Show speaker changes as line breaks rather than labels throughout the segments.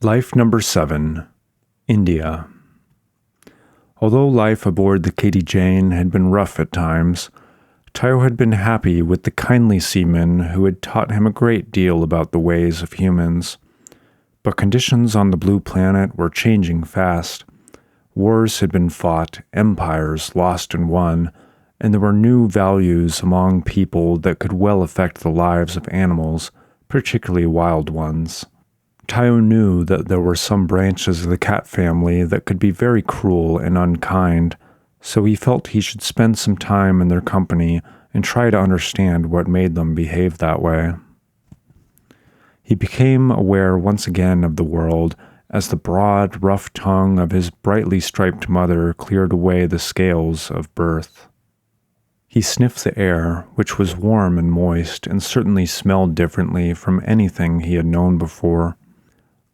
Life number 7, India. Although life aboard the Katie Jane had been rough at times, Tayo had been happy with the kindly seamen who had taught him a great deal about the ways of humans. But conditions on the blue planet were changing fast. Wars had been fought, empires lost and won, and there were new values among people that could well affect the lives of animals, particularly wild ones. Tayo knew that there were some branches of the cat family that could be very cruel and unkind, so he felt he should spend some time in their company and try to understand what made them behave that way. He became aware once again of the world as the broad, rough tongue of his brightly striped mother cleared away the scales of birth. He sniffed the air, which was warm and moist and certainly smelled differently from anything he had known before.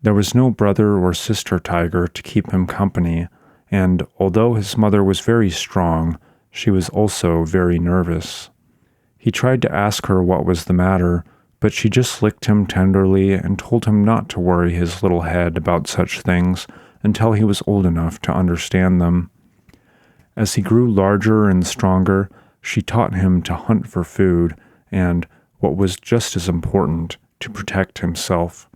There was no brother or sister tiger to keep him company, and although his mother was very strong, she was also very nervous. He tried to ask her what was the matter, but she just licked him tenderly and told him not to worry his little head about such things until he was old enough to understand them. As he grew larger and stronger, she taught him to hunt for food and, what was just as important, to protect himself.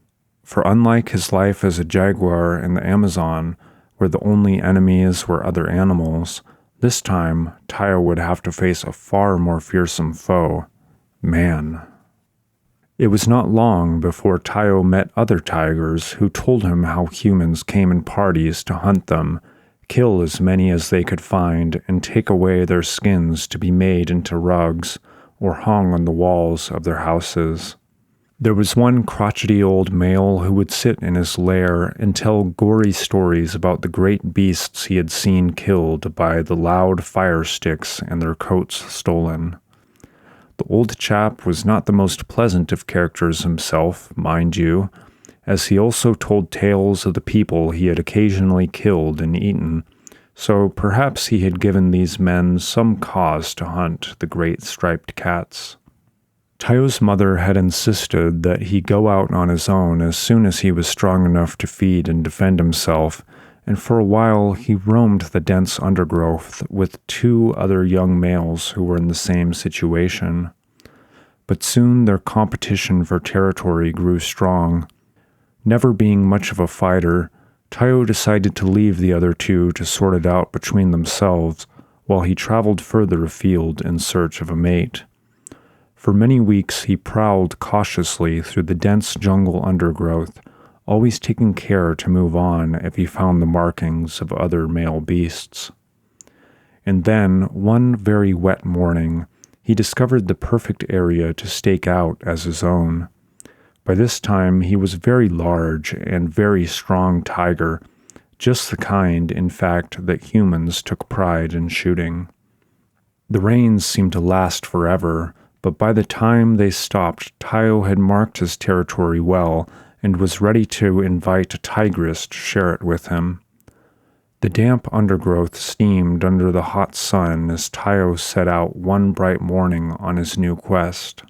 For unlike his life as a jaguar in the Amazon, where the only enemies were other animals, this time Tayo would have to face a far more fearsome foe, man. It was not long before Tayo met other tigers who told him how humans came in parties to hunt them, kill as many as they could find, and take away their skins to be made into rugs or hung on the walls of their houses. There was one crotchety old male who would sit in his lair and tell gory stories about the great beasts he had seen killed by the loud fire sticks and their coats stolen. The old chap was not the most pleasant of characters himself, mind you, as he also told tales of the people he had occasionally killed and eaten, so perhaps he had given these men some cause to hunt the great striped cats. Tayo's mother had insisted that he go out on his own as soon as he was strong enough to feed and defend himself, and for a while he roamed the dense undergrowth with 2 other young males who were in the same situation. But soon their competition for territory grew strong. Never being much of a fighter, Tayo decided to leave the other 2 to sort it out between themselves while he traveled further afield in search of a mate. For many weeks he prowled cautiously through the dense jungle undergrowth, always taking care to move on if he found the markings of other male beasts. And then, one very wet morning, he discovered the perfect area to stake out as his own. By this time he was a very large and very strong tiger, just the kind, in fact, that humans took pride in shooting. The rains seemed to last forever, but by the time they stopped, Tayo had marked his territory well and was ready to invite a tigress to share it with him. The damp undergrowth steamed under the hot sun as Tayo set out one bright morning on his new quest.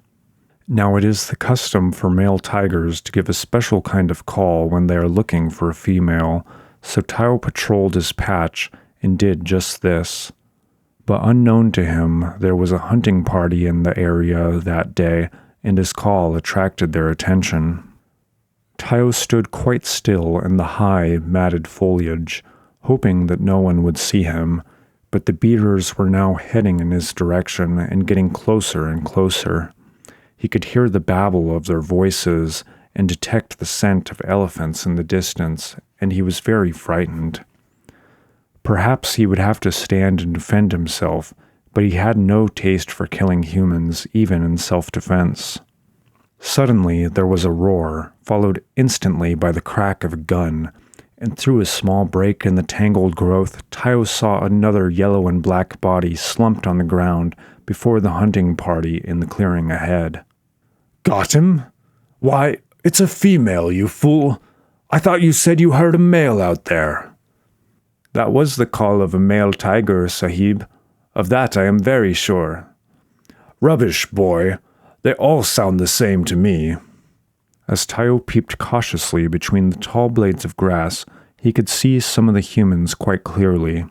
Now it is the custom for male tigers to give a special kind of call when they are looking for a female, so Tayo patrolled his patch and did just this. But unknown to him, there was a hunting party in the area that day, and his call attracted their attention. Tayo stood quite still in the high, matted foliage, hoping that no one would see him, but the beaters were now heading in his direction and getting closer and closer. He could hear the babble of their voices and detect the scent of elephants in the distance, and he was very frightened. Perhaps he would have to stand and defend himself, but he had no taste for killing humans, even in self-defense. Suddenly there was a roar, followed instantly by the crack of a gun, and through a small break in the tangled growth, Tayo saw another yellow and black body slumped on the ground before the hunting party in the clearing ahead.
"Got him? Why, it's a female, you fool! I thought you said you heard a male out there."
"That was the call of a male tiger, Sahib. Of that I am very sure."
"Rubbish, boy. They all sound the same to me."
As Tayo peeped cautiously between the tall blades of grass, he could see some of the humans quite clearly.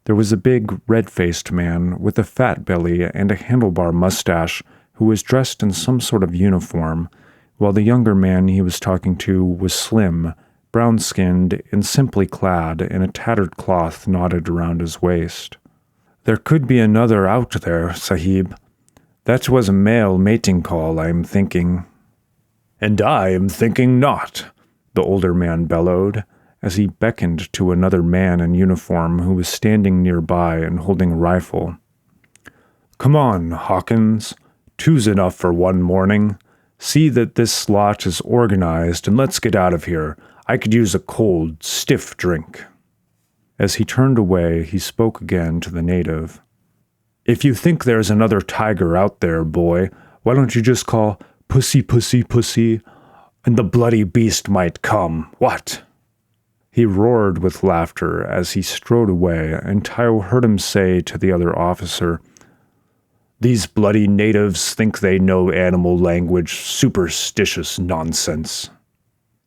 There was a big, red-faced man with a fat belly and a handlebar mustache who was dressed in some sort of uniform, while the younger man he was talking to was slim, brown-skinned, and simply clad in a tattered cloth knotted around his waist. "There could be another out there, Sahib. That was a male mating call, I am thinking."
"And I am thinking not," the older man bellowed, as he beckoned to another man in uniform who was standing nearby and holding a rifle. "Come on, Hawkins. Two's enough for one morning. See that this slot is organized and let's get out of here. I could use a cold, stiff drink." As he turned away, he spoke again to the native. "If you think there's another tiger out there, boy, why don't you just call pussy, pussy, pussy, and the bloody beast might come, what?" He roared with laughter as he strode away, and Tayo heard him say to the other officer, "These bloody natives think they know animal language, superstitious nonsense."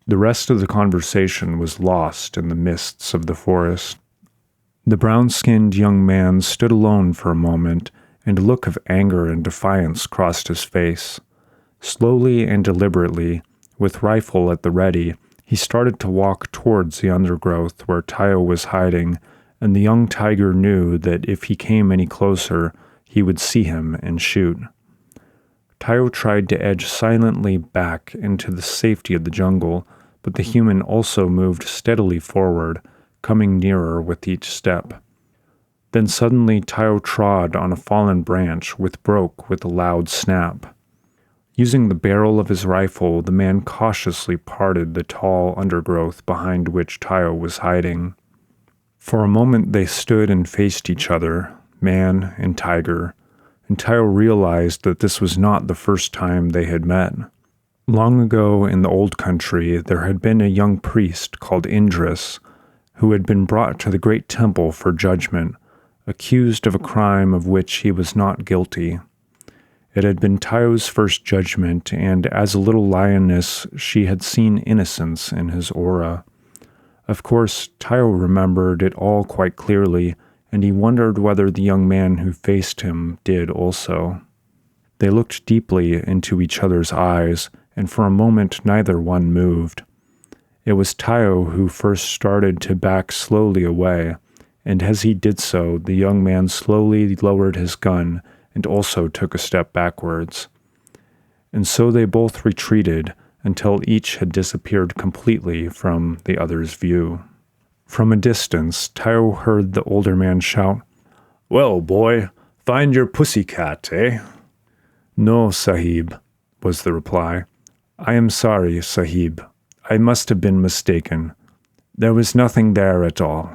The rest of the conversation was lost in the mists of the forest. The brown-skinned young man stood alone for a moment, and a look of anger and defiance crossed his face. Slowly and deliberately, with rifle at the ready, he started to walk towards the undergrowth where Tayo was hiding, and the young tiger knew that if he came any closer, he would see him and shoot. Tayo tried to edge silently back into the safety of the jungle, but the human also moved steadily forward, coming nearer with each step. Then suddenly Tayo trod on a fallen branch which broke with a loud snap. Using the barrel of his rifle, the man cautiously parted the tall undergrowth behind which Tayo was hiding. For a moment they stood and faced each other, man and tiger, and Tayo realized that this was not the first time they had met. Long ago in the old country, there had been a young priest called Indris, who had been brought to the great temple for judgment, accused of a crime of which he was not guilty. It had been Tayo's first judgment, and as a little lioness, she had seen innocence in his aura. Of course, Tayo remembered it all quite clearly, and he wondered whether the young man who faced him did also. They looked deeply into each other's eyes, and for a moment neither one moved. It was Tayo who first started to back slowly away, and as he did so, the young man slowly lowered his gun and also took a step backwards. And so they both retreated until each had disappeared completely from the other's view. From a distance, Tayo heard the older man shout, "Well, boy, find your pussycat, eh?" "No, Sahib," was the reply. "I am sorry, Sahib. I must have been mistaken. There was nothing there at all."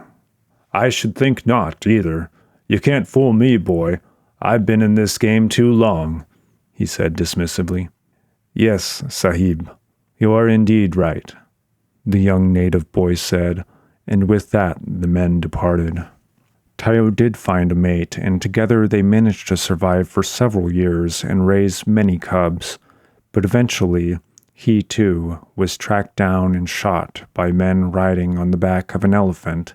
"I should think not, either. You can't fool me, boy. I've been in this game too long," he said dismissively. "Yes, Sahib, you are indeed right," the young native boy said, and with that the men departed. Tayo did find a mate, and together they managed to survive for several years and raise many cubs, but eventually he, too, was tracked down and shot by men riding on the back of an elephant,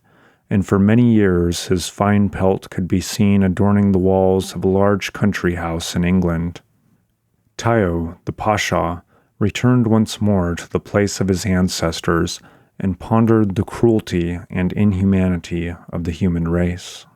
and for many years his fine pelt could be seen adorning the walls of a large country house in England. Tayo, the Pasha, returned once more to the place of his ancestors and pondered the cruelty and inhumanity of the human race.